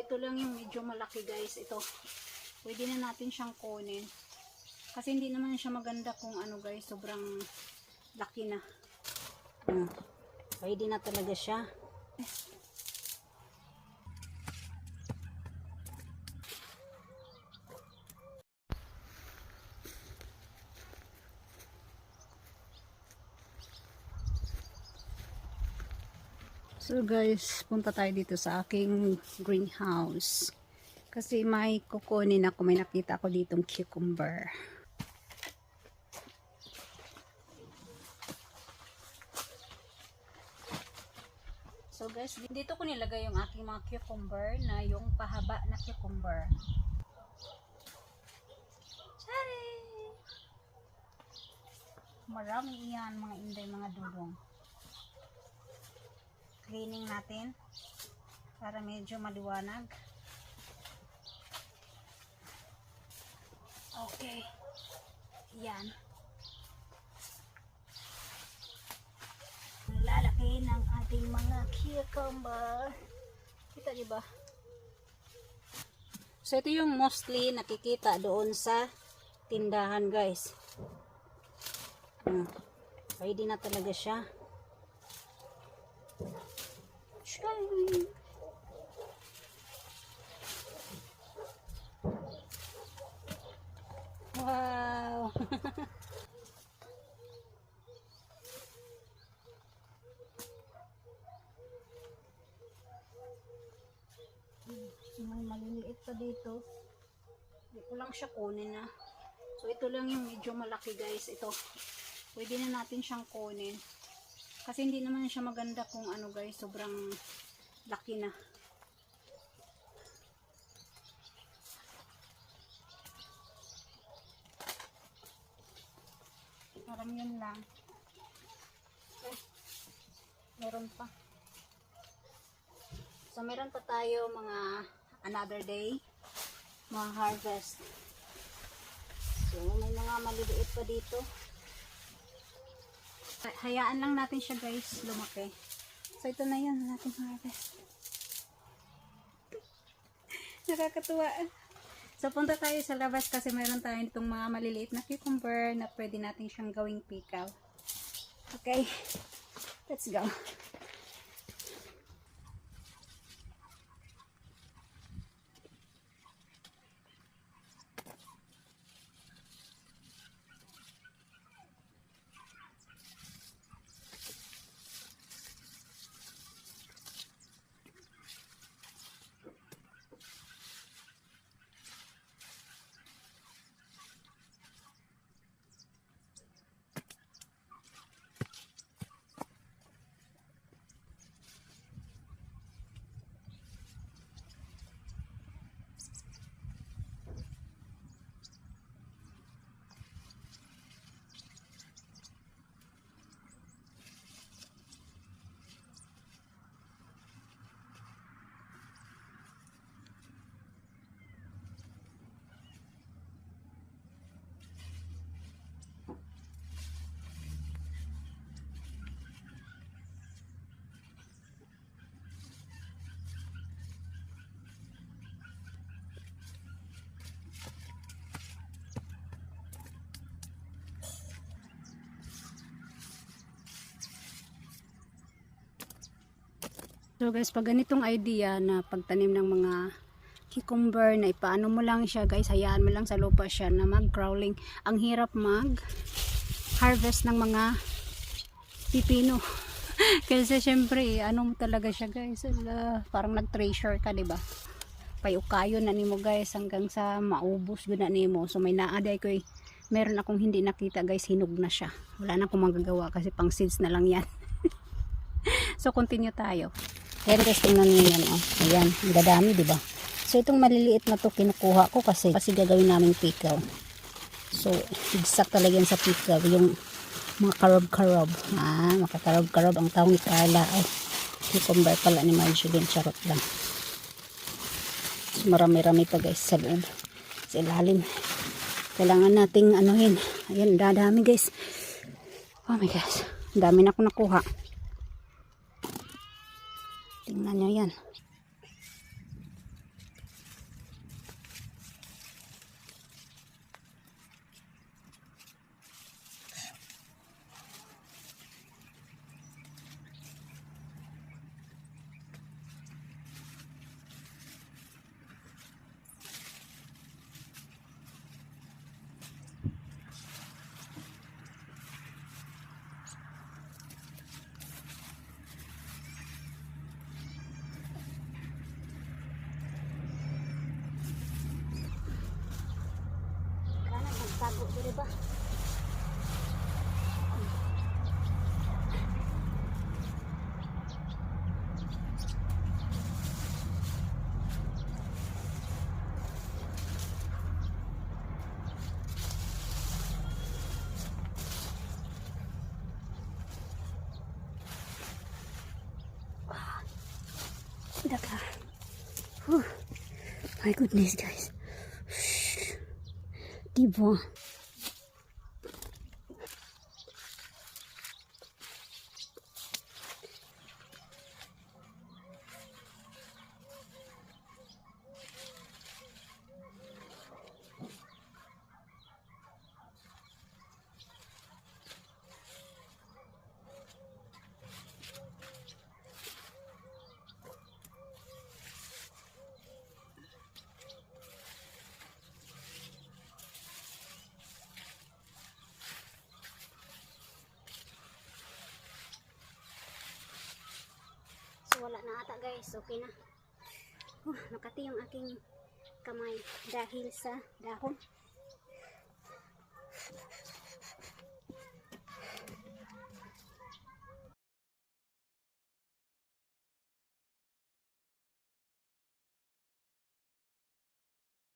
ito lang yung medyo malaki guys. Ito, pwede na natin siyang kunin. Kasi hindi naman siya maganda kung ano guys, sobrang laki na. Pwede na talaga siya. So guys, punta tayo dito sa aking greenhouse. Kasi may kukunin ako, may nakita ako ditong cucumber. So guys, dito ko nilagay yung aking mga cucumber na yung pahaba na cucumber. Sorry! Marami yan mga inday, mga dudong. Cleaning natin para medyo maliwanag. Okay. Yan. Lalaki ng ating mga cucumber. Kita diba? So ito yung mostly nakikita doon sa tindahan guys. Pwede na talaga siya. Wow. May maliliit pa dito. Hindi ko lang siya kunin na. So ito lang yung medyo malaki guys. Ito. Pwede na natin siyang kunin. Kasi hindi naman siya maganda kung ano guys, sobrang laki na. Parang yun lang. Meron pa. So meron pa tayo mga another day, mga harvest. So may mga maliliit pa dito. Hayaan lang natin siya guys lumaki. So ito na yun natin harvest. Nakakatuwa. So punta tayo sa labas kasi mayroon tayo itong mga maliliit na cucumber na pwede natin siyang gawing pikaw. Okay, let's go. So guys, pag ganitong idea na pagtanim ng mga cucumber na ipaano mo lang siya guys, hayaan mo lang sa lupa siya na mag-crawling. Ang hirap mag-harvest ng mga pipino. Kasi syempre, ano mo talaga siya guys, parang nag-treasure ka, diba? Payukayo na nimo guys hanggang sa maubos gud na nimo. So may naaday ko meron akong hindi nakita guys, hinog na siya. Wala na akong magagawa kasi pang seeds na lang yan. So continue tayo. Ayan guys, tingnan nyo yan. Oh. Ayan, ang dadami diba? So itong maliliit na to kinukuha ko kasi gagawin namin pikaw. So igsak talaga yan sa pikaw. Yung mga karob-karob. Makakarob-karob ang tawag ni Carla. Ay, cucumber pala ni Marjorie. Charot lang. So marami-rami pa guys sa loob. Sa ilalim. Kailangan nating anuhin. Ayan, dadami guys. Oh my gosh. Ang dami na akong nakuha. Tingnan nyo yan. tago diri ba? Daka. Whew. My goodness, guys. Diba? So wala na ata guys, okay na. Nakati yung aking kamay dahil sa dahon.